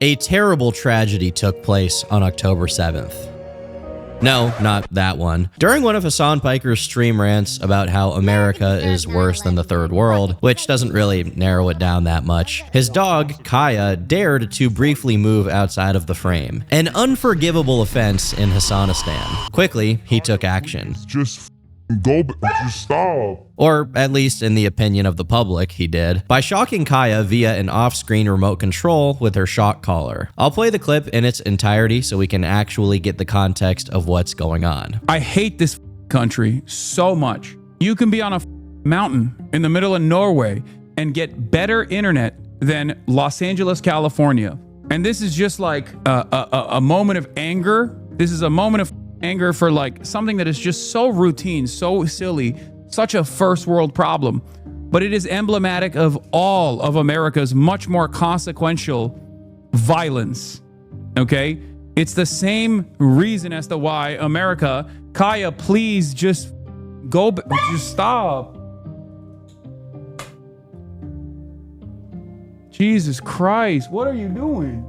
A terrible tragedy took place on October 7th. No, not that one. During one of Hasan Piker's stream rants about how America is worse than the third world, which doesn't really narrow it down that much, his dog, Kaya, dared to briefly move outside of the frame. An unforgivable offense in Hasanistan. Quickly, he took action. Just stop. Or, at least in the opinion of the public, he did, by shocking Kaya via an off-screen remote control with her shock collar. I'll play the clip in its entirety so we can actually get the context of what's going on. I hate this country so much. You can be on a mountain in the middle of Norway and get better internet than Los Angeles, California. And this is just like a moment of anger. This is a moment of anger for like something that is just so routine, so silly, such a first world problem. But it is emblematic of all of America's much more consequential violence. Okay? It's the same reason as to why America, Kaya, please just just stop. Jesus Christ, what are you doing?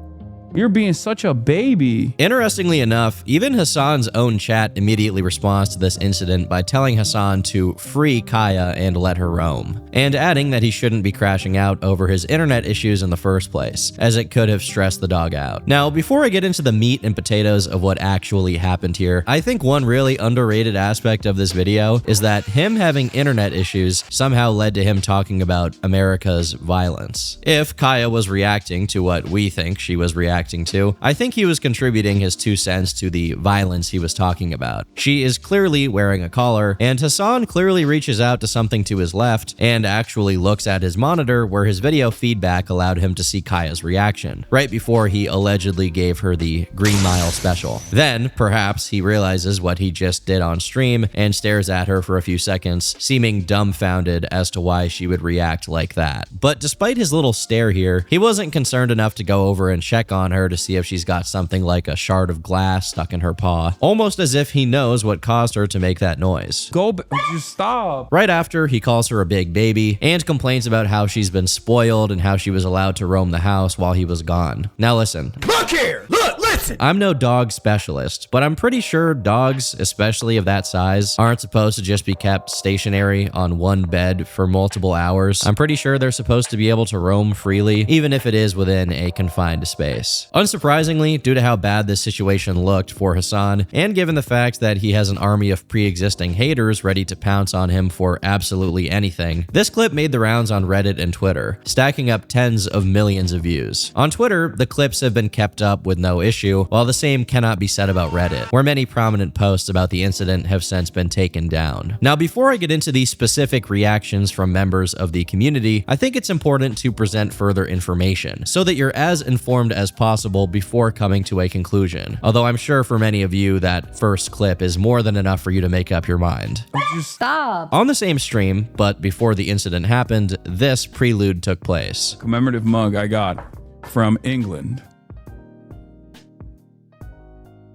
You're being such a baby. Interestingly enough, even Hasan's own chat immediately responds to this incident by telling Hasan to free Kaya and let her roam, and adding that he shouldn't be crashing out over his internet issues in the first place, as it could have stressed the dog out. Now, before I get into the meat and potatoes of what actually happened here, I think one really underrated aspect of this video is that him having internet issues somehow led to him talking about America's violence. If Kaya was reacting to what we think she was reacting to, I think he was contributing his 2 cents to the violence he was talking about. She is clearly wearing a collar, and Hasan clearly reaches out to something to his left and actually looks at his monitor where his video feedback allowed him to see Kaya's reaction, right before he allegedly gave her the Green Mile special. Then, perhaps, he realizes what he just did on stream and stares at her for a few seconds, seeming dumbfounded as to why she would react like that. But despite his little stare here, he wasn't concerned enough to go over and check on her to see if she's got something like a shard of glass stuck in her paw, almost as if he knows what caused her to make that noise. Just stop. Right after, he calls her a big baby and complains about how she's been spoiled and how she was allowed to roam the house while he was gone. Now listen. Look here! Look! Listen! I'm no dog specialist, but I'm pretty sure dogs, especially of that size, aren't supposed to just be kept stationary on one bed for multiple hours. I'm pretty sure they're supposed to be able to roam freely, even if it is within a confined space. Unsurprisingly, due to how bad this situation looked for Hasan, and given the fact that he has an army of pre-existing haters ready to pounce on him for absolutely anything, this clip made the rounds on Reddit and Twitter, stacking up tens of millions of views. On Twitter, the clips have been kept up with no issue, while the same cannot be said about Reddit, where many prominent posts about the incident have since been taken down. Now, before I get into the specific reactions from members of the community, I think it's important to present further information so that you're as informed as possible before coming to a conclusion. Although I'm sure for many of you that first clip is more than enough for you to make up your mind. Just Stop. On the same stream, but before the incident happened, this prelude took place. commemorative mug I got from England.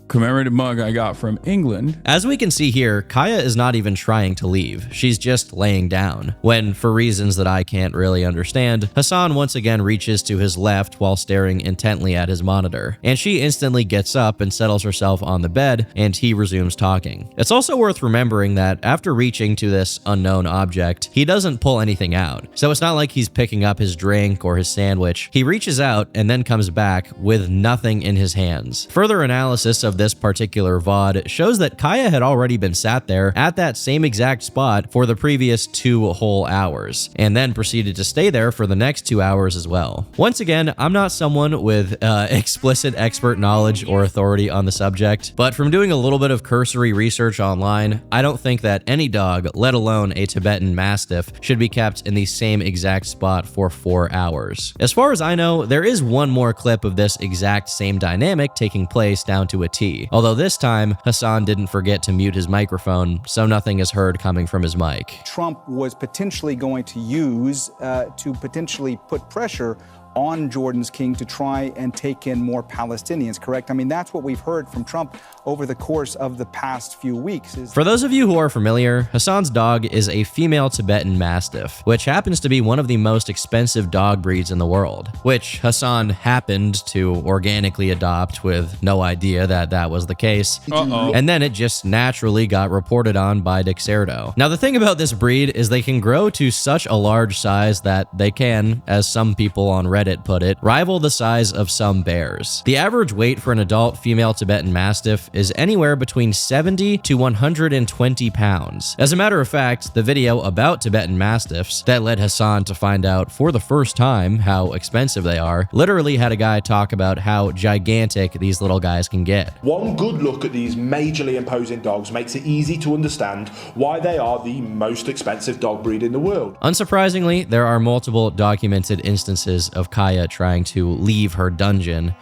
Commemorative mug I got from England. As we can see here, Kaya is not even trying to leave. She's just laying down, when, for reasons that I can't really understand, Hasan once again reaches to his left while staring intently at his monitor, and she instantly gets up and settles herself on the bed, and he resumes talking. It's also worth remembering that after reaching to this unknown object, he doesn't pull anything out, so it's not like he's picking up his drink or his sandwich. He reaches out and then comes back with nothing in his hands. Further analysis of this particular VOD shows that Kaya had already been sat there at that same exact spot for the previous 2 whole hours, and then proceeded to stay there for the next 2 hours as well. Once again, I'm not someone with explicit expert knowledge or authority on the subject, but from doing a little bit of cursory research online, I don't think that any dog, let alone a Tibetan Mastiff, should be kept in the same exact spot for 4 hours. As far as I know, there is one more clip of this exact same dynamic taking place down to a T. Although this time, Hasan didn't forget to mute his microphone, so nothing is heard coming from his mic. Trump was potentially going to use to potentially put pressure on Jordan's king to try and take in more Palestinians, correct? I mean, that's what we've heard from Trump over the course of the past few weeks. For those of you who are familiar, Hasan's dog is a female Tibetan Mastiff, which happens to be one of the most expensive dog breeds in the world, which Hasan happened to organically adopt with no idea that that was the case. And then it just naturally got reported on by Dixerdo. Now, the thing about this breed is they can grow to such a large size that they can, as some people on Reddit put it, rival the size of some bears. The average weight for an adult female Tibetan Mastiff is anywhere between 70 to 120 pounds. As a matter of fact, the video about Tibetan Mastiffs that led Hasan to find out for the first time how expensive they are literally had a guy talk about how gigantic these little guys can get. One good look at these majorly imposing dogs makes it easy to understand why they are the most expensive dog breed in the world. Unsurprisingly, there are multiple documented instances of Kaya trying to leave her dungeon.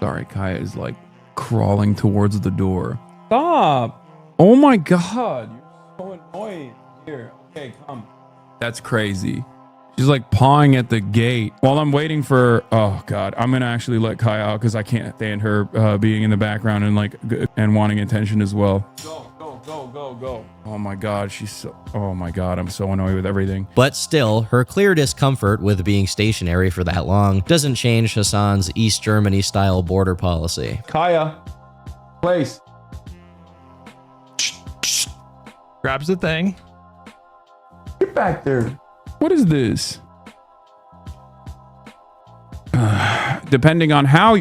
Sorry, Kaya is like crawling towards the door. Stop! Oh my god, you're so annoying. Here, okay, come. That's crazy. She's like pawing at the gate while I'm waiting for, oh god, I'm gonna actually let Kaya out because I can't stand her being in the background and like and wanting attention as well. Go. Oh my god, she's so, oh my god, I'm so annoyed with everything. But still, her clear discomfort with being stationary for that long doesn't change Hasan's East Germany style border policy. Kaya, place. Grabs the thing. Get back there. What is this? Depending on how.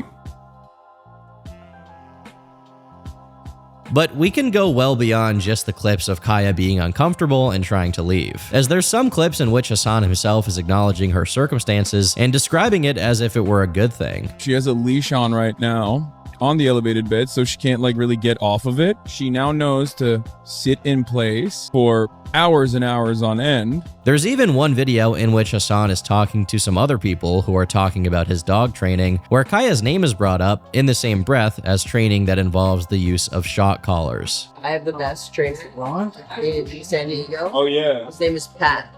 But we can go well beyond just the clips of Kaya being uncomfortable and trying to leave, as there's some clips in which Hasan himself is acknowledging her circumstances and describing it as if it were a good thing. She has a leash on right now on the elevated bed, so she can't like really get off of it. She now knows to sit in place for hours and hours on end. There's even one video in which Hasan is talking to some other people who are talking about his dog training, where Kaya's name is brought up in the same breath as training that involves the use of shock collars. I have the best trainer in San Diego. Oh yeah. His name is Pat.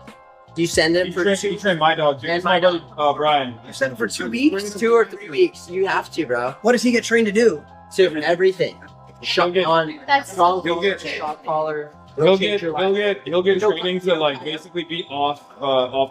You send him for You train my dog too. And my dog, Brian. You send him for 2 weeks? 2 or 3 weeks. You have to, bro. What does he get trained to do? To everything. Shock on. That's strong he'll get shock collar. He'll get training to like basically be off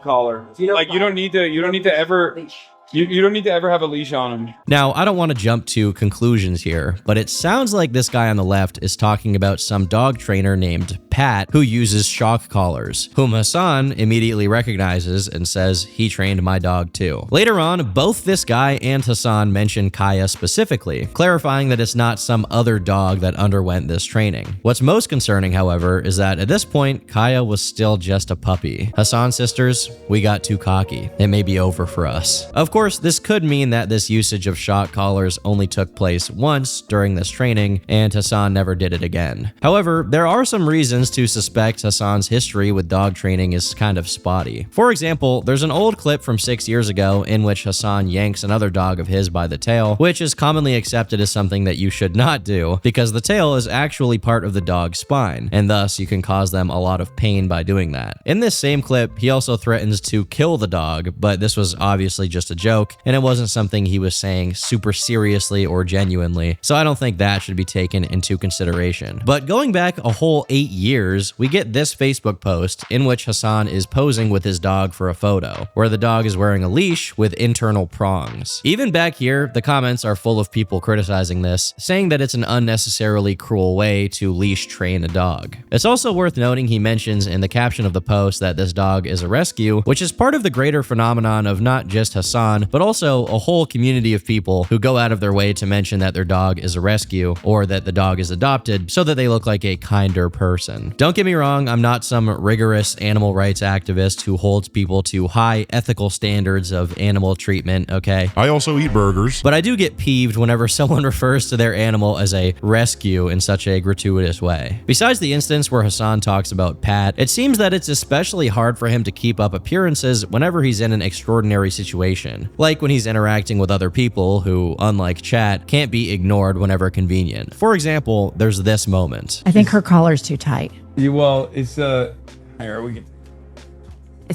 collar. Like you don't need to ever have a leash on him. Now, I don't want to jump to conclusions here, but it sounds like this guy on the left is talking about some dog trainer named Pat who uses shock collars, whom Hasan immediately recognizes and says he trained my dog too. Later on, both this guy and Hasan mention Kaya specifically, clarifying that it's not some other dog that underwent this training. What's most concerning, however, is that at this point, Kaya was still just a puppy. Hasan sisters, we got too cocky. It may be over for us. Of course, this could mean that this usage of shock collars only took place once during this training, and Hasan never did it again. However, there are some reasons to suspect Hasan's history with dog training is kind of spotty. For example, there's an old clip from 6 years ago in which Hasan yanks another dog of his by the tail, which is commonly accepted as something that you should not do because the tail is actually part of the dog's spine, and thus you can cause them a lot of pain by doing that. In this same clip, he also threatens to kill the dog, but this was obviously just a joke, and it wasn't something he was saying super seriously or genuinely, so I don't think that should be taken into consideration. But going back a whole 8 years, we get this Facebook post in which Hasan is posing with his dog for a photo, where the dog is wearing a leash with internal prongs. Even back here, the comments are full of people criticizing this, saying that it's an unnecessarily cruel way to leash train a dog. It's also worth noting he mentions in the caption of the post that this dog is a rescue, which is part of the greater phenomenon of not just Hasan, but also a whole community of people who go out of their way to mention that their dog is a rescue or that the dog is adopted so that they look like a kinder person. Don't get me wrong, I'm not some rigorous animal rights activist who holds people to high ethical standards of animal treatment, okay? I also eat burgers. But I do get peeved whenever someone refers to their animal as a rescue in such a gratuitous way. Besides the instance where Hasan talks about Pat, it seems that it's especially hard for him to keep up appearances whenever he's in an extraordinary situation, like when he's interacting with other people who, unlike Chat, can't be ignored whenever convenient. For example, there's this moment. I think her collar's too tight. Well, it's here we can.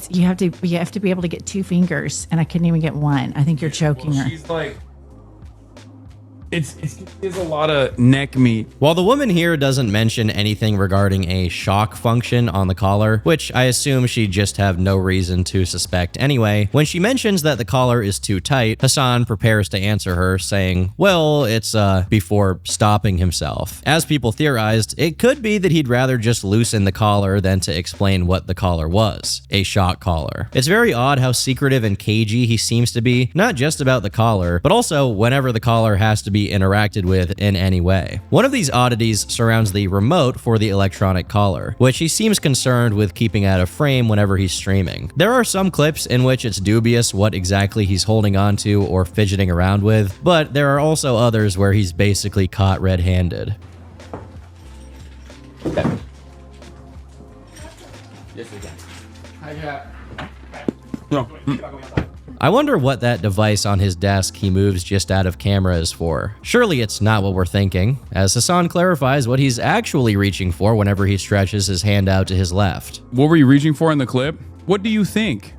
you have to be able to get 2 fingers, and I couldn't even get one. I think you're choking her. She's like, it's a lot of neck meat. While the woman here doesn't mention anything regarding a shock function on the collar, which I assume she'd just have no reason to suspect anyway, when she mentions that the collar is too tight, Hasan prepares to answer her, saying, well, it's before stopping himself. As people theorized, it could be that he'd rather just loosen the collar than to explain what the collar was, a shock collar. It's very odd how secretive and cagey he seems to be, not just about the collar, but also whenever the collar has to be interacted with in any way. One of these oddities surrounds the remote for the electronic collar, which he seems concerned with keeping out of frame whenever he's streaming. There are some clips in which it's dubious what exactly he's holding onto or fidgeting around with, but there are also others where he's basically caught red-handed. I wonder what that device on his desk he moves just out of camera is for. Surely it's not what we're thinking, as Hasan clarifies what he's actually reaching for whenever he stretches his hand out to his left. What were you reaching for in the clip? What do you think?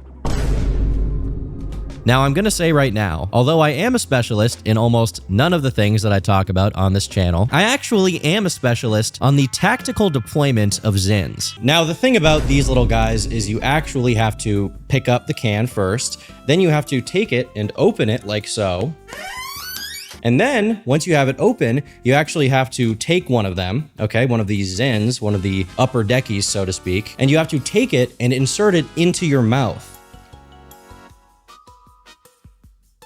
Now, I'm gonna say right now, although I am a specialist in almost none of the things that I talk about on this channel, I actually am a specialist on the tactical deployment of Zins. Now, the thing about these little guys is you actually have to pick up the can first, then you have to take it and open it like so. And then, once you have it open, you actually have to take one of them, okay, one of these Zins, one of the upper deckies, so to speak, and you have to take it and insert it into your mouth.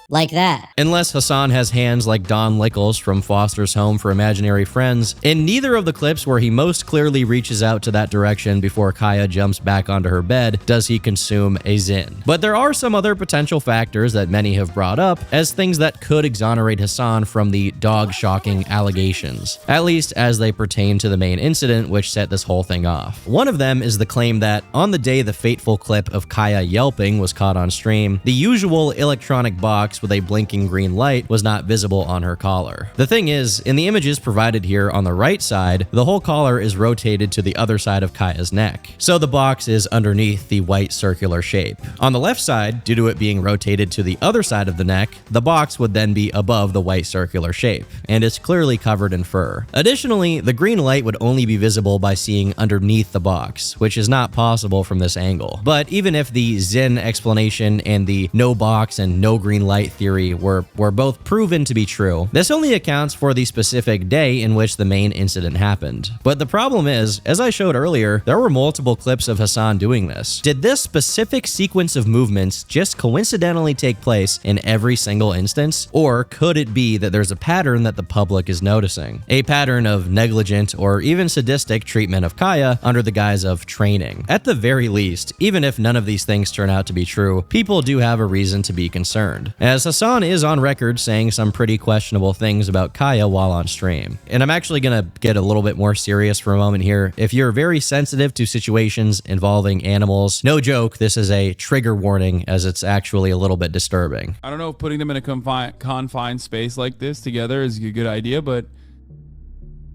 Like that. Unless Hasan has hands like Don Lickles from Foster's Home for Imaginary Friends, in neither of the clips where he most clearly reaches out to that direction before Kaya jumps back onto her bed does he consume a Zin. But there are some other potential factors that many have brought up as things that could exonerate Hasan from the dog-shocking allegations, at least as they pertain to the main incident which set this whole thing off. One of them is the claim that on the day the fateful clip of Kaya yelping was caught on stream, the usual electronic box with a blinking green light was not visible on her collar. The thing is, in the images provided here on the right side, the whole collar is rotated to the other side of Kaya's neck, so the box is underneath the white circular shape. On the left side, due to it being rotated to the other side of the neck, the box would then be above the white circular shape, and it's clearly covered in fur. Additionally, the green light would only be visible by seeing underneath the box, which is not possible from this angle. But even if the Zin explanation and the no box and no green light theory were both proven to be true, this only accounts for the specific day in which the main incident happened. But the problem is, as I showed earlier, there were multiple clips of Hasan doing this. Did this specific sequence of movements just coincidentally take place in every single instance? Or could it be that there's a pattern that the public is noticing? A pattern of negligent or even sadistic treatment of Kaya under the guise of training. At the very least, even if none of these things turn out to be true, people do have a reason to be concerned, as Hasan is on record saying some pretty questionable things about Kaya while on stream. And I'm actually gonna get a little bit more serious for a moment here. If you're very sensitive to situations involving animals, no joke, this is a trigger warning, as it's actually a little bit disturbing. I don't know if putting them in a confined space like this together is a good idea, but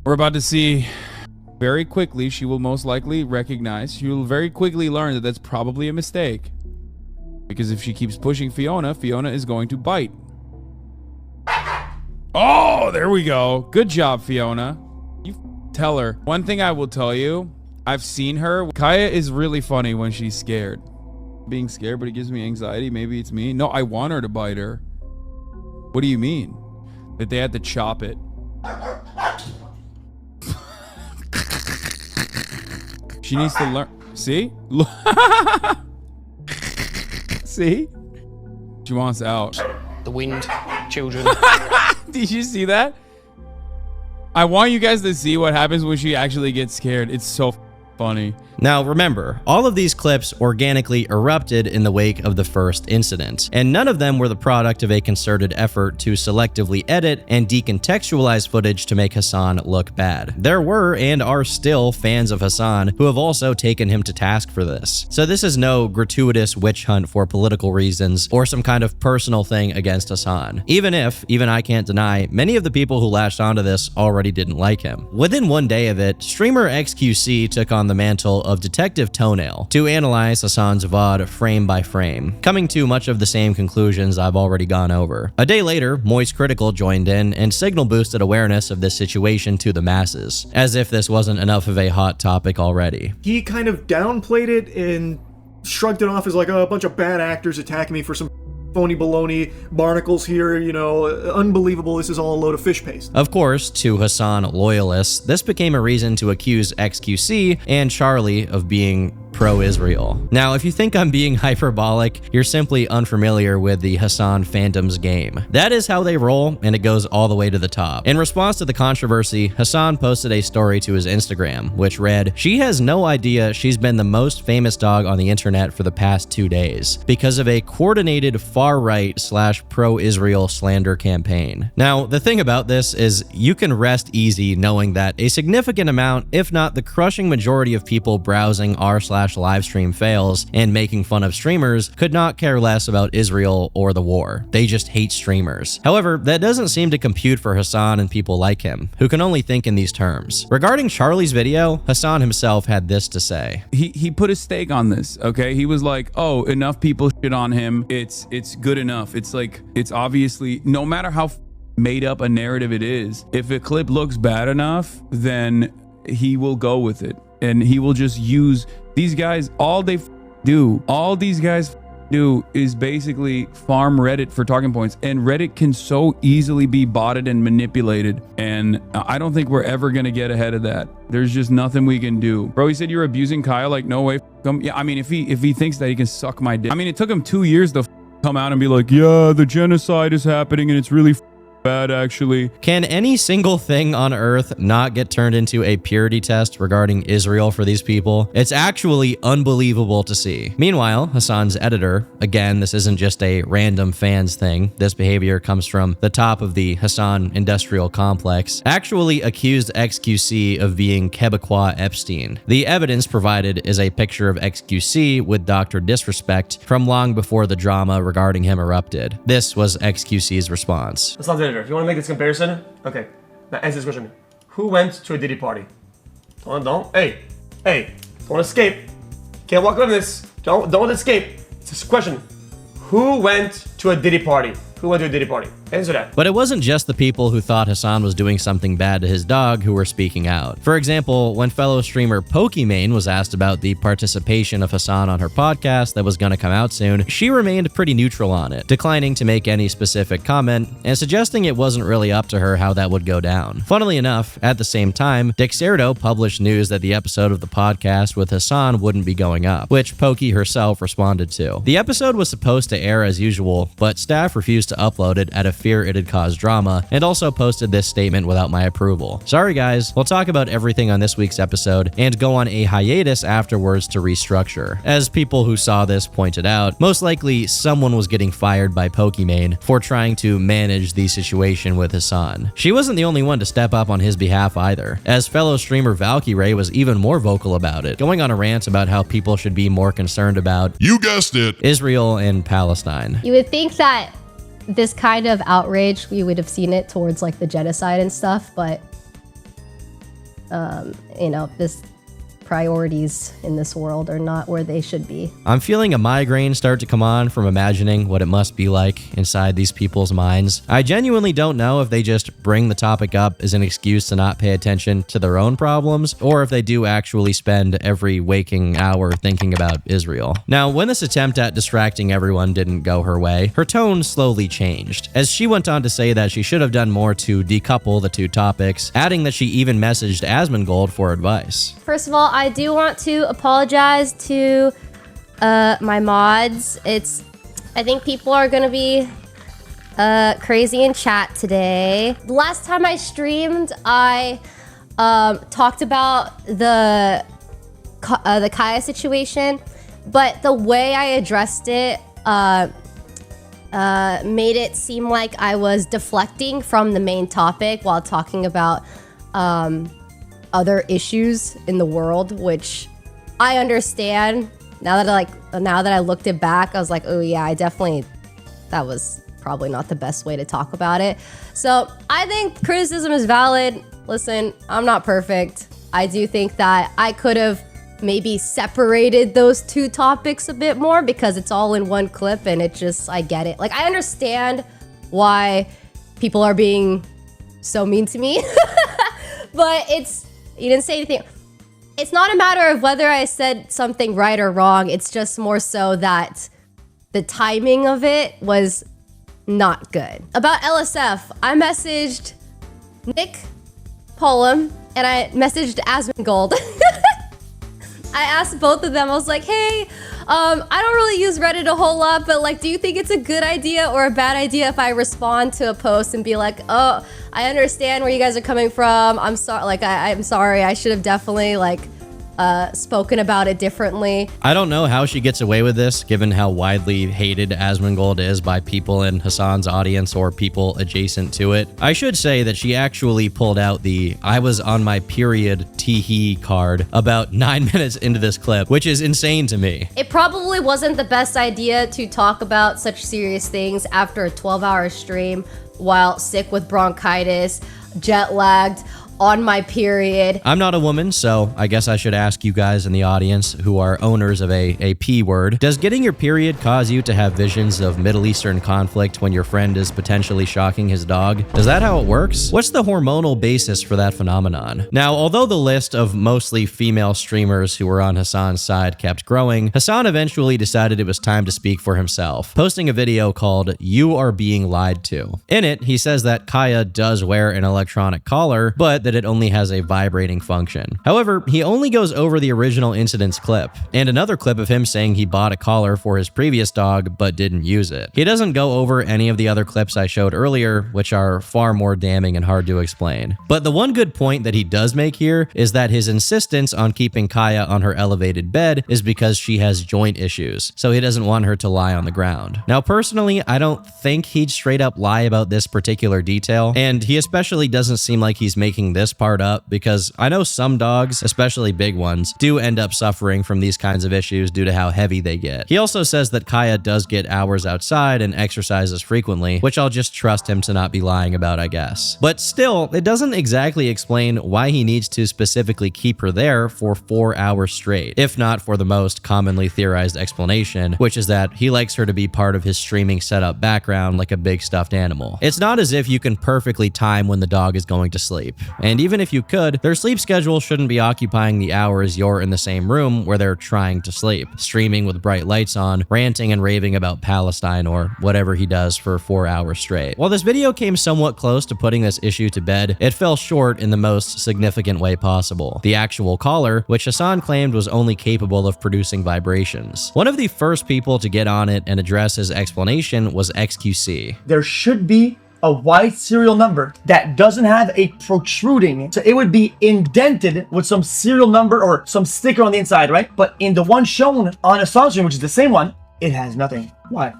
we're about to see very quickly, she will most likely recognize, she will very quickly learn that that's probably a mistake. Because if she keeps pushing Fiona, Fiona is going to bite. Oh, there we go. Good job, Fiona. You tell her. One thing I will tell you, I've seen her. Kaya is really funny when she's scared. Being scared, but it gives me anxiety. Maybe it's me. No, I want her to bite her. What do you mean? That they had to chop it. She needs to learn. See? See? She wants out. The wind, children. Did you see that? I want you guys to see what happens when she actually gets scared. It's so funny. Now remember, all of these clips organically erupted in the wake of the first incident, and none of them were the product of a concerted effort to selectively edit and decontextualize footage to make Hasan look bad. There were and are still fans of Hasan who have also taken him to task for this. So this is no gratuitous witch hunt for political reasons or some kind of personal thing against Hasan. Even I can't deny, many of the people who latched onto this already didn't like him. Within one day of it, streamer XQC took on the mantle of Detective Toenail to analyze Hasan's VOD frame by frame, coming to much of the same conclusions I've already gone over. A day later, Moist Critical joined in and signal boosted awareness of this situation to the masses, as if this wasn't enough of a hot topic already. He kind of downplayed it and shrugged it off as like, oh, a bunch of bad actors attacking me for some phony baloney, barnacles here, you know, unbelievable, this is all a load of fish paste. Of course, to Hasan loyalists, this became a reason to accuse XQC and Charlie of being pro-Israel. Now, if you think I'm being hyperbolic, you're simply unfamiliar with the Hasan fandom's game. That is how they roll, and it goes all the way to the top. In response to the controversy, Hasan posted a story to his Instagram, which read, "She has no idea she's been the most famous dog on the internet for the past 2 days because of a coordinated far-right / pro-Israel slander campaign." Now, the thing about this is you can rest easy knowing that a significant amount, if not the crushing majority of people browsing r/livestream fails and making fun of streamers could not care less about Israel or the war. They just hate streamers. However, that doesn't seem to compute for Hasan and people like him, who can only think in these terms. Regarding Charlie's video, Hasan himself had this to say. He put a stake on this, okay? He was like, oh, enough people shit on him. It's good enough. It's like, it's obviously, no matter how made up a narrative it is, if a clip looks bad enough, then he will go with it. And he will just use these guys. All these guys do is basically farm Reddit for talking points, and Reddit can so easily be botted and manipulated, and I don't think we're ever gonna get ahead of that. There's just nothing we can do. Bro, he said you're abusing Kyle, like, no way. Yeah, I mean, if he thinks that he can suck my dick. I mean, it took him 2 years to come out and be like, yeah, the genocide is happening and it's really bad, actually. Can any single thing on earth not get turned into a purity test regarding Israel for these people? It's actually unbelievable to see. Meanwhile, Hasan's editor, again, this isn't just a random fans thing, this behavior comes from the top of the Hasan industrial complex, actually accused XQC of being Quebecois Epstein. The evidence provided is a picture of XQC with Dr. Disrespect from long before the drama regarding him erupted. This was XQC's response. If you want to make this comparison, okay, now answer this question. Who went to a Diddy party? Hey, don't escape. Can't walk on this. Don't escape. It's a question. Who went to a Diddy party? Who went to a Diddy party? Answer that. But it wasn't just the people who thought Hasan was doing something bad to his dog who were speaking out. For example, when fellow streamer Pokimane was asked about the participation of Hasan on her podcast that was going to come out soon, she remained pretty neutral on it, declining to make any specific comment and suggesting it wasn't really up to her how that would go down. Funnily enough, at the same time, Dexerto published news that the episode of the podcast with Hasan wouldn't be going up, which Poki herself responded to. The episode was supposed to air as usual, but staff refused to upload it out of fear it'd cause drama, and also posted this statement without my approval. Sorry guys, we'll talk about everything on this week's episode and go on a hiatus afterwards to restructure. As people who saw this pointed out, most likely someone was getting fired by Pokimane for trying to manage the situation with Hasan. She wasn't the only one to step up on his behalf either, as fellow streamer Valkyrae was even more vocal about it, going on a rant about how people should be more concerned about, you guessed it, Israel and Palestine. You would think that this kind of outrage, we would have seen it towards like the genocide and stuff, but you know, this priorities in this world are not where they should be. I'm feeling a migraine start to come on from imagining what it must be like inside these people's minds. I genuinely don't know if they just bring the topic up as an excuse to not pay attention to their own problems, or if they do actually spend every waking hour thinking about Israel. Now, when this attempt at distracting everyone didn't go her way, her tone slowly changed, as she went on to say that she should have done more to decouple the two topics, adding that she even messaged Asmongold for advice. First of all, I do want to apologize to my mods. I think people are gonna be crazy in chat today. The last time I streamed, I talked about the Kaya situation, but the way I addressed it made it seem like I was deflecting from the main topic while talking about other issues in the world, which I understand. Now that I looked it back, I was like, oh yeah, that was probably not the best way to talk about it. So I think criticism is valid. Listen, I'm not perfect. I do think that I could have maybe separated those two topics a bit more because it's all in one clip and it just, I get it. Like, I understand why people are being so mean to me, but you didn't say anything. It's not a matter of whether I said something right or wrong. It's just more so that the timing of it was not good. About LSF, I messaged Nick Pollum and I messaged Asmongold. I asked both of them, I was like, hey, I don't really use Reddit a whole lot, but like, do you think it's a good idea or a bad idea if I respond to a post and be like, oh, I understand where you guys are coming from. I'm sorry, like, I'm sorry, I should have definitely like spoken about it differently. I don't know how she gets away with this, given how widely hated Asmongold is by people in Hasan's audience or people adjacent to it. I should say that she actually pulled out the "I was on my period tee-hee" card about 9 minutes into this clip, which is insane to me. It probably wasn't the best idea to talk about such serious things after a 12-hour stream while sick with bronchitis, jet lagged, on my period. I'm not a woman, so I guess I should ask you guys in the audience who are owners of a P word. Does getting your period cause you to have visions of Middle Eastern conflict when your friend is potentially shocking his dog? Is that how it works? What's the hormonal basis for that phenomenon? Now, although the list of mostly female streamers who were on Hasan's side kept growing, Hasan eventually decided it was time to speak for himself, posting a video called "You Are Being Lied To." In it, he says that Kaya does wear an electronic collar, but that it only has a vibrating function. However, he only goes over the original incident's clip, and another clip of him saying he bought a collar for his previous dog but didn't use it. He doesn't go over any of the other clips I showed earlier, which are far more damning and hard to explain. But the one good point that he does make here is that his insistence on keeping Kaya on her elevated bed is because she has joint issues, so he doesn't want her to lie on the ground. Now, personally, I don't think he'd straight up lie about this particular detail, and he especially doesn't seem like he's making this part up, because I know some dogs, especially big ones, do end up suffering from these kinds of issues due to how heavy they get. He also says that Kaya does get hours outside and exercises frequently, which I'll just trust him to not be lying about, I guess. But still, it doesn't exactly explain why he needs to specifically keep her there for 4 hours straight, if not for the most commonly theorized explanation, which is that he likes her to be part of his streaming setup background like a big stuffed animal. It's not as if you can perfectly time when the dog is going to sleep, and even if you could, their sleep schedule shouldn't be occupying the hours you're in the same room where they're trying to sleep, streaming with bright lights on, ranting and raving about Palestine or whatever he does for 4 hours straight. While this video came somewhat close to putting this issue to bed, it fell short in the most significant way possible: the actual collar, which Hasan claimed was only capable of producing vibrations. One of the first people to get on it and address his explanation was XQC. There should be a white serial number that doesn't have a protruding, so it would be indented with some serial number or some sticker on the inside, right? But in the one shown on a stream, which is the same one, it has nothing. Why?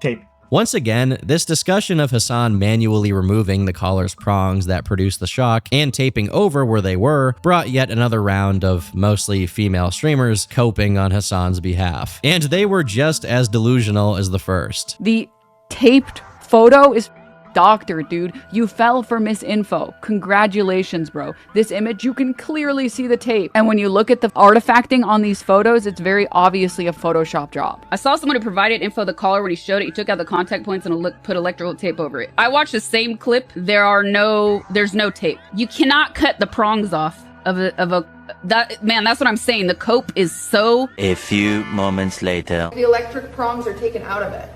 Tape. Once again, this discussion of Hasan manually removing the collar's prongs that produced the shock and taping over where they were brought yet another round of mostly female streamers coping on Hasan's behalf. And they were just as delusional as the first. The taped photo is doctor, dude. You fell for misinfo. Congratulations, bro. This image, you can clearly see the tape. And when you look at the artifacting on these photos, it's very obviously a Photoshop job. I saw someone who provided info of the collar when he showed it. He took out the contact points and put electrical tape over it. I watched the same clip. There's no tape. You cannot cut the prongs off of man, that's what I'm saying. The cope is so... A few moments later. The electric prongs are taken out of it.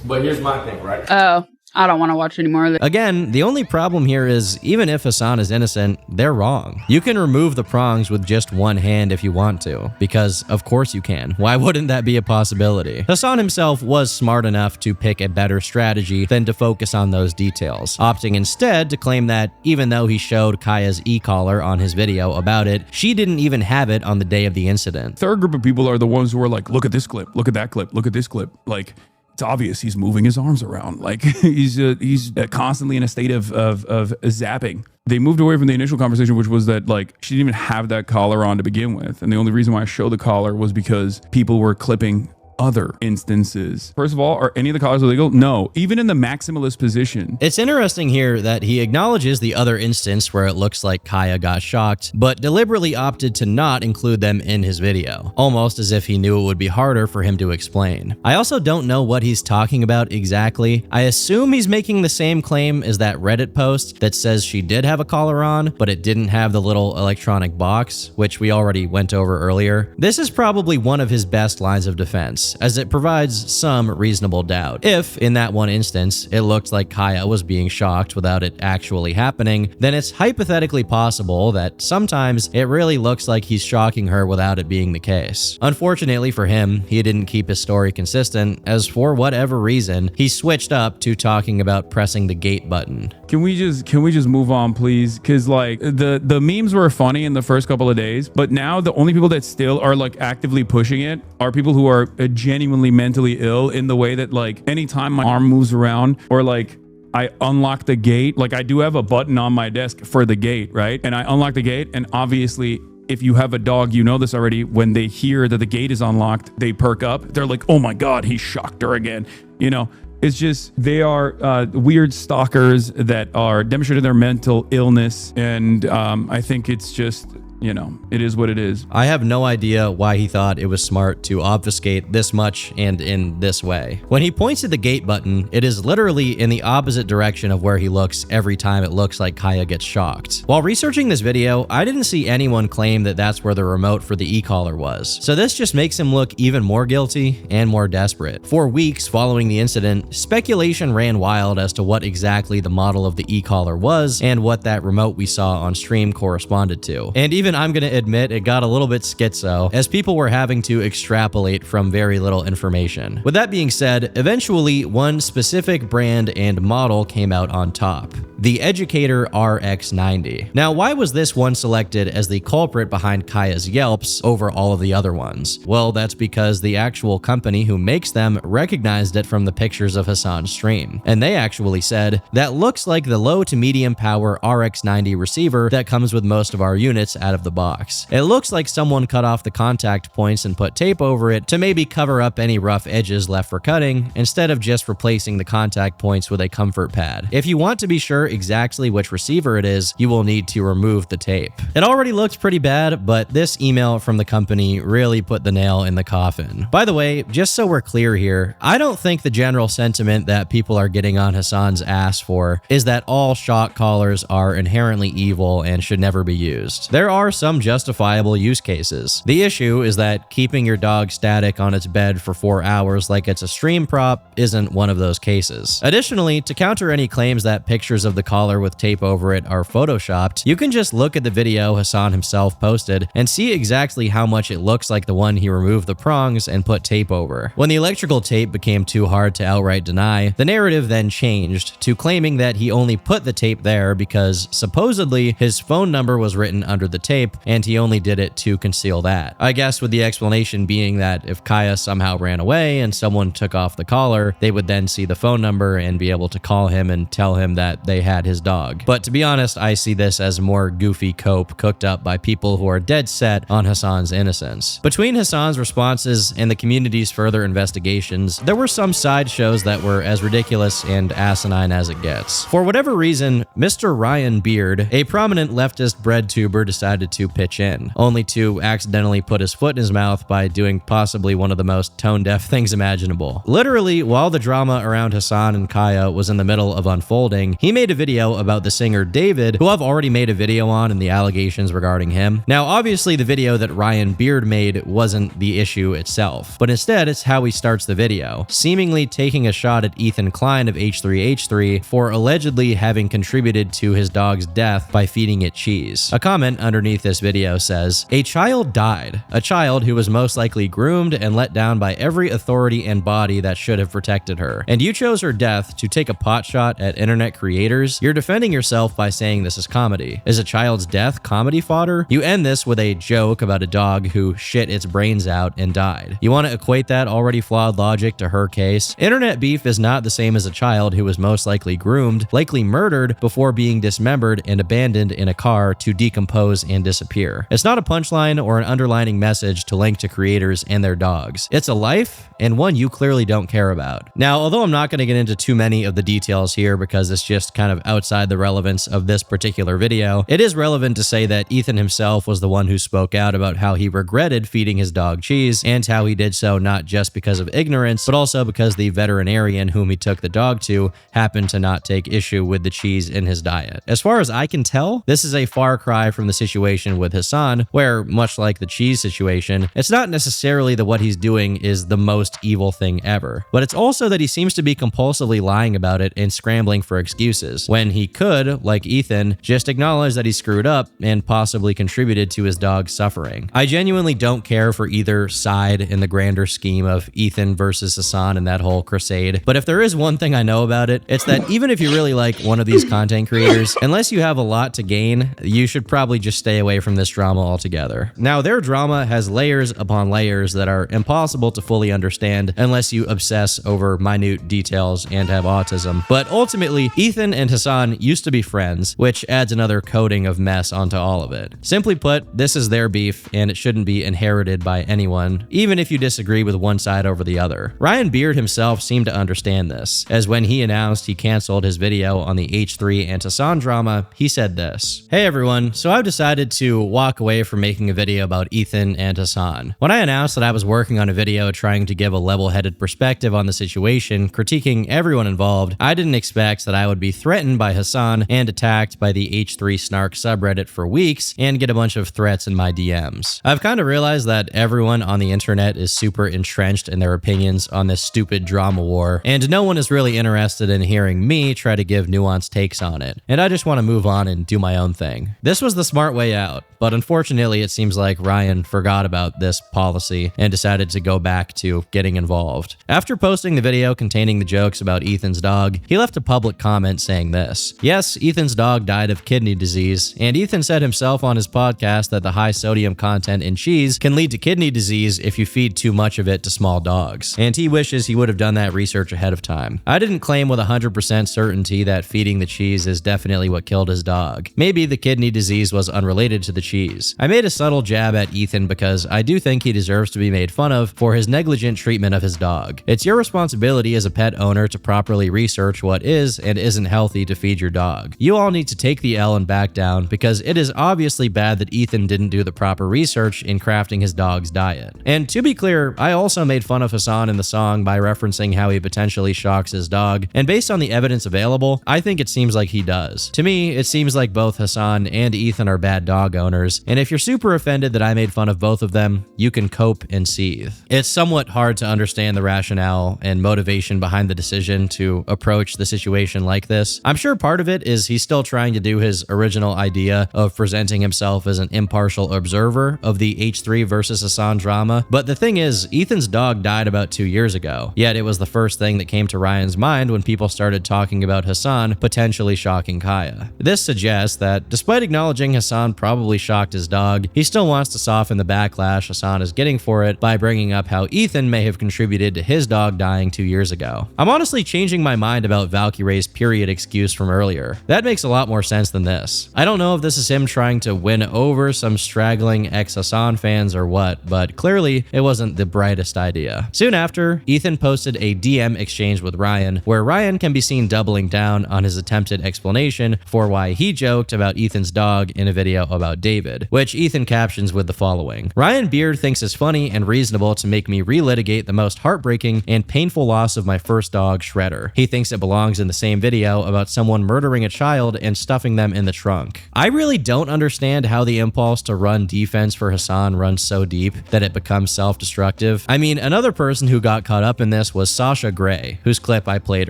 But here's my thing, right? Oh. I don't want to watch any more of it. Again, the only problem here is, even if Hasan is innocent, they're wrong. You can remove the prongs with just one hand if you want to, because of course you can. Why wouldn't that be a possibility? Hasan himself was smart enough to pick a better strategy than to focus on those details, opting instead to claim that even though he showed Kaya's e-collar on his video about it, she didn't even have it on the day of the incident. Third group of people are the ones who are like, look at this clip, look at that clip, look at this clip. Like, it's obvious he's moving his arms around. Like he's constantly in a state of zapping. They moved away from the initial conversation, which was that like she didn't even have that collar on to begin with. And the only reason why I showed the collar was because people were clipping other instances. First of all, are any of the collars illegal? No, even in the maximalist position. It's interesting here that he acknowledges the other instance where it looks like Kaya got shocked, but deliberately opted to not include them in his video, almost as if he knew it would be harder for him to explain. I also don't know what he's talking about exactly. I assume he's making the same claim as that Reddit post that says she did have a collar on, but it didn't have the little electronic box, which we already went over earlier. This is probably one of his best lines of defense, as it provides some reasonable doubt. If, in that one instance, it looked like Kaya was being shocked without it actually happening, then it's hypothetically possible that sometimes it really looks like he's shocking her without it being the case. Unfortunately for him, he didn't keep his story consistent, as for whatever reason, he switched up to talking about pressing the gate button. Can we just move on, please? Because like the memes were funny in the first couple of days, but now the only people that still are like actively pushing it are people who are genuinely mentally ill, in the way that like anytime my arm moves around or like I unlock the gate, like I do have a button on my desk for the gate, right? And I unlock the gate, and obviously if you have a dog, you know this already, when they hear that the gate is unlocked, they perk up. They're like, oh my God, he shocked her again. You know, it's just, they are weird stalkers that are demonstrating their mental illness. And I think it's just, you know, it is what it is. I have no idea why he thought it was smart to obfuscate this much and in this way. When he points at the gate button, it is literally in the opposite direction of where he looks every time it looks like Kaya gets shocked. While researching this video, I didn't see anyone claim that that's where the remote for the e-collar was. So this just makes him look even more guilty and more desperate. For weeks following the incident, speculation ran wild as to what exactly the model of the e-collar was and what that remote we saw on stream corresponded to. And even I'm gonna admit it got a little bit schizo, as people were having to extrapolate from very little information. With that being said, eventually one specific brand and model came out on top: the Educator RX90. Now, why was this one selected as the culprit behind Kaya's yelps over all of the other ones? Well, that's because the actual company who makes them recognized it from the pictures of Hasan's stream. And they actually said, that looks like the low to medium power RX90 receiver that comes with most of our units out of the box. It looks like someone cut off the contact points and put tape over it to maybe cover up any rough edges left for cutting, instead of just replacing the contact points with a comfort pad. If you want to be sure exactly which receiver it is, you will need to remove the tape. It already looks pretty bad, but this email from the company really put the nail in the coffin. By the way, just so we're clear here, I don't think the general sentiment that people are getting on Hasan's ass for is that all shock collars are inherently evil and should never be used. There are some justifiable use cases. The issue is that keeping your dog static on its bed for 4 hours like it's a stream prop isn't one of those cases. Additionally, to counter any claims that pictures of the collar with tape over it are photoshopped, you can just look at the video Hasan himself posted and see exactly how much it looks like the one he removed the prongs and put tape over. When the electrical tape became too hard to outright deny, the narrative then changed to claiming that he only put the tape there because supposedly his phone number was written under the tape and he only did it to conceal that. I guess with the explanation being that if Kaya somehow ran away and someone took off the collar, they would then see the phone number and be able to call him and tell him that they had his dog. But to be honest, I see this as more goofy cope cooked up by people who are dead set on Hasan's innocence. Between Hasan's responses and the community's further investigations, there were some sideshows that were as ridiculous and asinine as it gets. For whatever reason, Mr. Ryan Beard, a prominent leftist bread tuber, decided to pitch in, only to accidentally put his foot in his mouth by doing possibly one of the most tone-deaf things imaginable. Literally, while the drama around Hasan and Kaya was in the middle of unfolding, he made a video about the singer David, who I've already made a video on, and the allegations regarding him. Now, obviously the video that Ryan Beard made wasn't the issue itself, but instead it's how he starts the video, seemingly taking a shot at Ethan Klein of H3H3 for allegedly having contributed to his dog's death by feeding it cheese. A comment underneath this video says, "A child died, a child who was most likely groomed and let down by every authority and body that should have protected her. And you chose her death to take a potshot at internet creators? You're defending yourself by saying this is comedy. Is a child's death comedy fodder? You end this with a joke about a dog who shit its brains out and died. You want to equate that already flawed logic to her case? Internet beef is not the same as a child who was most likely groomed, likely murdered before being dismembered and abandoned in a car to decompose and disappear. It's not a punchline or an underlining message to link to creators and their dogs. It's a life, and one you clearly don't care about. Now, although I'm not going to get into too many of the details here because it's just kind of outside the relevance of this particular video, it is relevant to say that Ethan himself was the one who spoke out about how he regretted feeding his dog cheese, and how he did so not just because of ignorance, but also because the veterinarian whom he took the dog to happened to not take issue with the cheese in his diet. As far as I can tell, this is a far cry from the situation with Hasan, where, much like the cheese situation, it's not necessarily that what he's doing is the most evil thing ever, but it's also that he seems to be compulsively lying about it and scrambling for excuses, when he could, like Ethan, just acknowledge that he screwed up and possibly contributed to his dog's suffering. I genuinely don't care for either side in the grander scheme of Ethan versus Hasan and that whole crusade, but if there is one thing I know about it, it's that even if you really like one of these content creators, unless you have a lot to gain, you should probably just stay away from this drama altogether. Now, their drama has layers upon layers that are impossible to fully understand unless you obsess over minute details and have autism, but ultimately, Ethan and Hasan used to be friends, which adds another coating of mess onto all of it. Simply put, this is their beef, and it shouldn't be inherited by anyone, even if you disagree with one side over the other. Ryan Beard himself seemed to understand this, as when he announced he canceled his video on the H3 and Hasan drama, he said this: "Hey everyone, so I've decided to walk away from making a video about Ethan and Hasan. When I announced that I was working on a video trying to give a level-headed perspective on the situation, critiquing everyone involved, I didn't expect that I would be threatened by Hasan and attacked by the H3 Snark subreddit for weeks and get a bunch of threats in my DMs. I've kind of realized that everyone on the internet is super entrenched in their opinions on this stupid drama war, and no one is really interested in hearing me try to give nuanced takes on it, and I just want to move on and do my own thing. This was the smart way out, but unfortunately it seems like Ryan forgot about this policy and decided to go back to getting involved. After posting the video containing the jokes about Ethan's dog, he left a public comment saying this: "Yes, Ethan's dog died of kidney disease, and Ethan said himself on his podcast that the high sodium content in cheese can lead to kidney disease if you feed too much of it to small dogs, and he wishes he would have done that research ahead of time. I didn't claim with 100% certainty that feeding the cheese is definitely what killed his dog. Maybe the kidney disease was unrelated to the cheese. I made a subtle jab at Ethan because I do think he deserves to be made fun of for his negligent treatment of his dog. It's your responsibility as a pet owner to properly research what is and isn't healthy to feed your dog. You all need to take the L and back down, because it is obviously bad that Ethan didn't do the proper research in crafting his dog's diet." And to be clear, I also made fun of Hasan in the song by referencing how he potentially shocks his dog, and based on the evidence available, I think it seems like he does. To me, it seems like both Hasan and Ethan are bad dog owners, and if you're super offended that I made fun of both of them, you can cope and seethe. It's somewhat hard to understand the rationale and motivation behind the decision to approach the situation like this. I'm sure part of it is he's still trying to do his original idea of presenting himself as an impartial observer of the H3 versus Hasan drama, but the thing is, Ethan's dog died about 2 years ago, yet it was the first thing that came to Ryan's mind when people started talking about Hasan potentially shocking Kaya. This suggests that, despite acknowledging Hasan probably shocked his dog, he still wants to soften the backlash Hasan is getting for it by bringing up how Ethan may have contributed to his dog dying 2 years ago. I'm honestly changing my mind about Valkyrae's period excuse from earlier. That makes a lot more sense than this. I don't know if this is him trying to win over some straggling ex-Hasan fans or what, but clearly it wasn't the brightest idea. Soon after, Ethan posted a DM exchange with Ryan, where Ryan can be seen doubling down on his attempted explanation for why he joked about Ethan's dog in a video about David, which Ethan captions with the following: "Ryan Beard thinks it's funny and reasonable to make me relitigate the most heartbreaking and painful loss of my first dog, Shredder. He thinks it belongs in the same video about someone murdering a child and stuffing them in the trunk." I really don't understand how the impulse to run defense for Hasan runs so deep that it becomes self-destructive. I mean, another person who got caught up in this was Sasha Grey, whose clip I played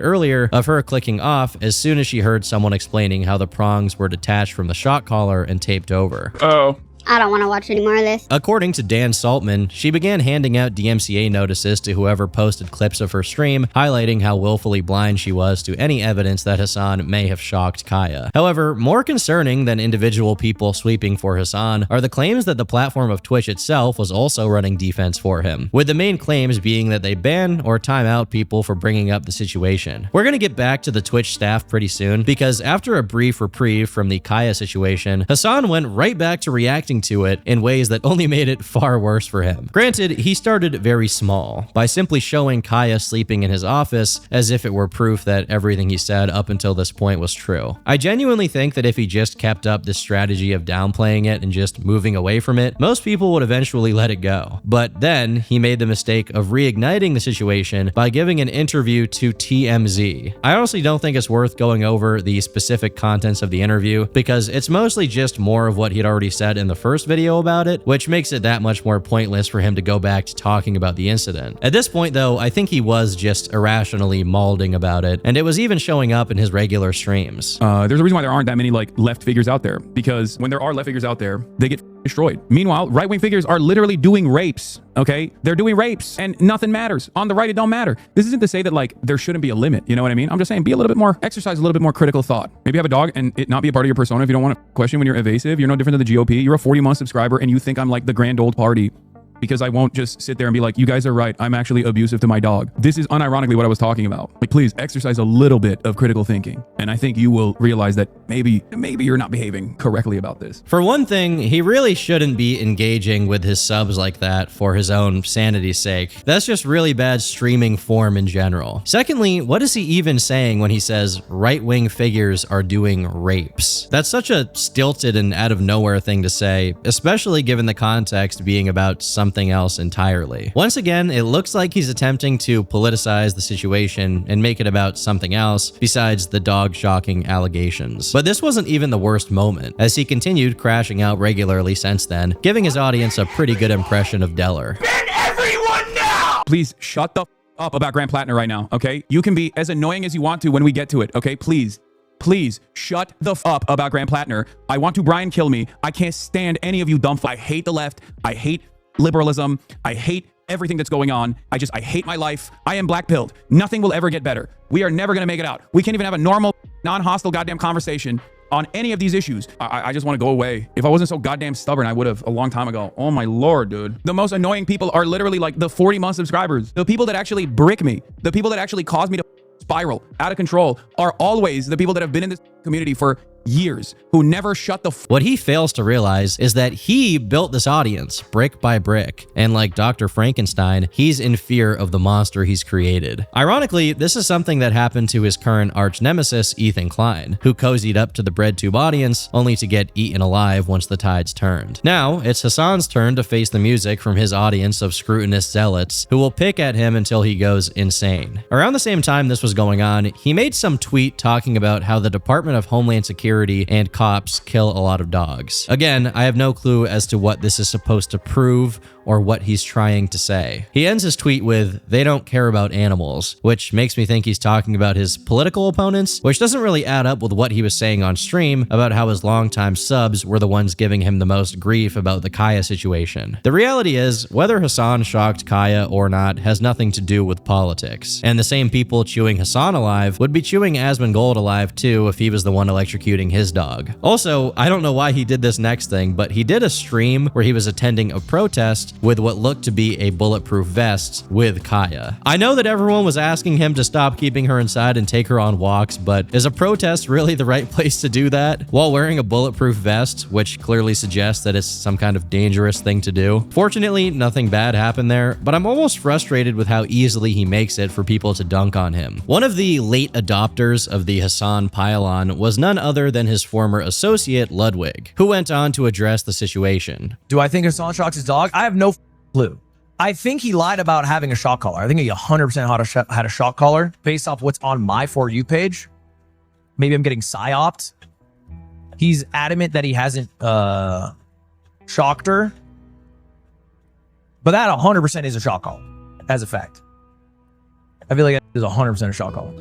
earlier of her clicking off as soon as she heard someone explaining how the prongs were detached from the shock collar and taped over. Oh. I don't want to watch any more of this. According to Dan Saltman, she began handing out DMCA notices to whoever posted clips of her stream, highlighting how willfully blind she was to any evidence that Hasan may have shocked Kaya. However, more concerning than individual people sweeping for Hasan are the claims that the platform of Twitch itself was also running defense for him, with the main claims being that they ban or time out people for bringing up the situation. We're gonna get back to the Twitch staff pretty soon, because after a brief reprieve from the Kaya situation, Hasan went right back to reacting to it in ways that only made it far worse for him. Granted, he started very small, by simply showing Kaya sleeping in his office as if it were proof that everything he said up until this point was true. I genuinely think that if he just kept up this strategy of downplaying it and just moving away from it, most people would eventually let it go. But then he made the mistake of reigniting the situation by giving an interview to TMZ. I honestly don't think it's worth going over the specific contents of the interview, because it's mostly just more of what he'd already said in the first video about it, which makes it that much more pointless for him to go back to talking about the incident. At this point though, I think he was just irrationally mauling about it, and it was even showing up in his regular streams. There's a reason why there aren't that many like left figures out there, because when there are left figures out there, they get destroyed. Meanwhile, right-wing figures are literally doing rapes, okay? They're doing rapes and nothing matters. On the right, it don't matter. This isn't to say that like there shouldn't be a limit, you know what I mean? I'm just saying be a little bit more, exercise a little bit more critical thought. Maybe have a dog and it not be a part of your persona if you don't want to question when you're evasive. You're no different than the GOP. You're a 40-month subscriber and you think I'm like the grand old party, because I won't just sit there and be like, you guys are right, I'm actually abusive to my dog. This is unironically what I was talking about. Like, please exercise a little bit of critical thinking, and I think you will realize that maybe you're not behaving correctly about this. For one thing, he really shouldn't be engaging with his subs like that for his own sanity's sake. That's just really bad streaming form in general. Secondly, what is he even saying when he says right-wing figures are doing rapes? That's such a stilted and out of nowhere thing to say, especially given the context being about something else entirely. Once again, it looks like he's attempting to politicize the situation and make it about something else besides the dog-shocking allegations. But this wasn't even the worst moment, as he continued crashing out regularly since then, giving his audience a pretty good impression of Deller. Please shut the up about Grand Platinum right now, okay? You can be as annoying as you want to when we get to it, okay? Please shut the up about Grand Platinum. I want to Brian kill me. I can't stand any of you dumb. I hate the left. I hate liberalism. I hate everything that's going on. I hate my life. I am black-pilled. Nothing will ever get better. We are never going to make it out. We can't even have a normal, non-hostile goddamn conversation on any of these issues. I just want to go away. If I wasn't so goddamn stubborn, I would have a long time ago. Oh my Lord, dude. The most annoying people are literally like the 40-month subscribers. The people that actually brick me, the people that actually cause me to spiral out of control are always the people that have been in this community for years, who never shut the What he fails to realize is that he built this audience brick by brick, and like Dr. Frankenstein, he's in fear of the monster he's created. Ironically, this is something that happened to his current arch nemesis, Ethan Klein, who cozied up to the BreadTube audience only to get eaten alive once the tides turned. Now, it's Hasan's turn to face the music from his audience of scrutinous zealots who will pick at him until he goes insane. Around the same time this was going on, he made some tweet talking about how the Department of Homeland Security and cops kill a lot of dogs. Again, I have no clue as to what this is supposed to prove or what he's trying to say. He ends his tweet with, "They don't care about animals," which makes me think he's talking about his political opponents, which doesn't really add up with what he was saying on stream about how his longtime subs were the ones giving him the most grief about the Kaya situation. The reality is, whether Hasan shocked Kaya or not has nothing to do with politics, and the same people chewing Hasan alive would be chewing Asmongold alive too if he was the one electrocuting his dog. Also, I don't know why he did this next thing, but he did a stream where he was attending a protest with what looked to be a bulletproof vest with Kaya. I know that everyone was asking him to stop keeping her inside and take her on walks, but is a protest really the right place to do that while wearing a bulletproof vest, which clearly suggests that it's some kind of dangerous thing to do? Fortunately, nothing bad happened there, but I'm almost frustrated with how easily he makes it for people to dunk on him. One of the late adopters of the Hasan pylon was none other than his former associate, Ludwig, who went on to address the situation. Do I think Hasan shocks his dog? I have no clue. I think he lied about having a shock collar. I think he 100% had a shock collar based off what's on my For You page. Maybe I'm getting psyoped. He's adamant that he hasn't shocked her. But that 100% is a shock collar, as a fact. I feel like it is 100% a shock collar.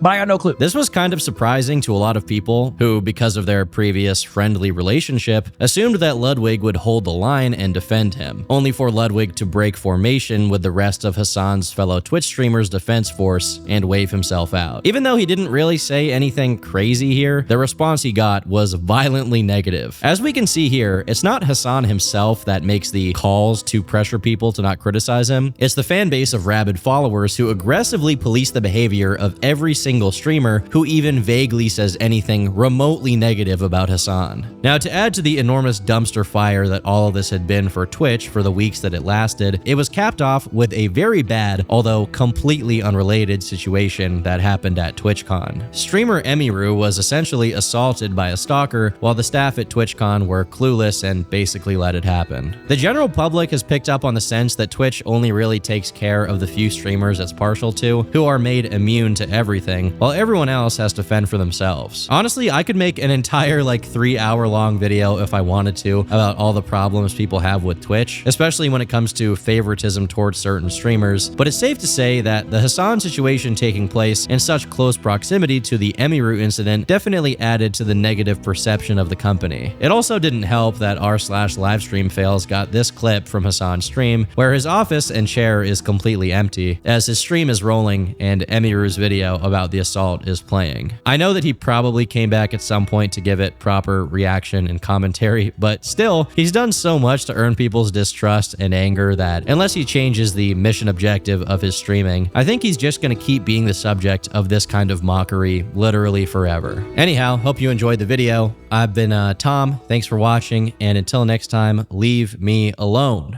But I got no clue. This was kind of surprising to a lot of people who, because of their previous friendly relationship, assumed that Ludwig would hold the line and defend him, only for Ludwig to break formation with the rest of Hasan's fellow Twitch streamers' defense force and wave himself out. Even though he didn't really say anything crazy here, the response he got was violently negative. As we can see here, it's not Hasan himself that makes the calls to pressure people to not criticize him. It's the fan base of rabid followers who aggressively police the behavior of every single streamer who even vaguely says anything remotely negative about Hasan. Now, to add to the enormous dumpster fire that all of this had been for Twitch for the weeks that it lasted, it was capped off with a very bad, although completely unrelated situation that happened at TwitchCon. Streamer Emiru was essentially assaulted by a stalker while the staff at TwitchCon were clueless and basically let it happen. The general public has picked up on the sense that Twitch only really takes care of the few streamers it's partial to, who are made immune to everything, while everyone else has to fend for themselves. Honestly, I could make an entire 3-hour-long video if I wanted to about all the problems people have with Twitch, especially when it comes to favoritism towards certain streamers, but it's safe to say that the Hasan situation taking place in such close proximity to the Emiru incident definitely added to the negative perception of the company. It also didn't help that r/livestream fails got this clip from Hasan's stream, where his office and chair is completely empty, as his stream is rolling and Emiru's video about the assault is playing. I know that he probably came back at some point to give it proper reaction and commentary, but still, he's done so much to earn people's distrust and anger that unless he changes the mission objective of his streaming, I think he's just gonna keep being the subject of this kind of mockery literally forever. Anyhow, hope you enjoyed the video. I've been Tom, thanks for watching, and until next time, leave me alone.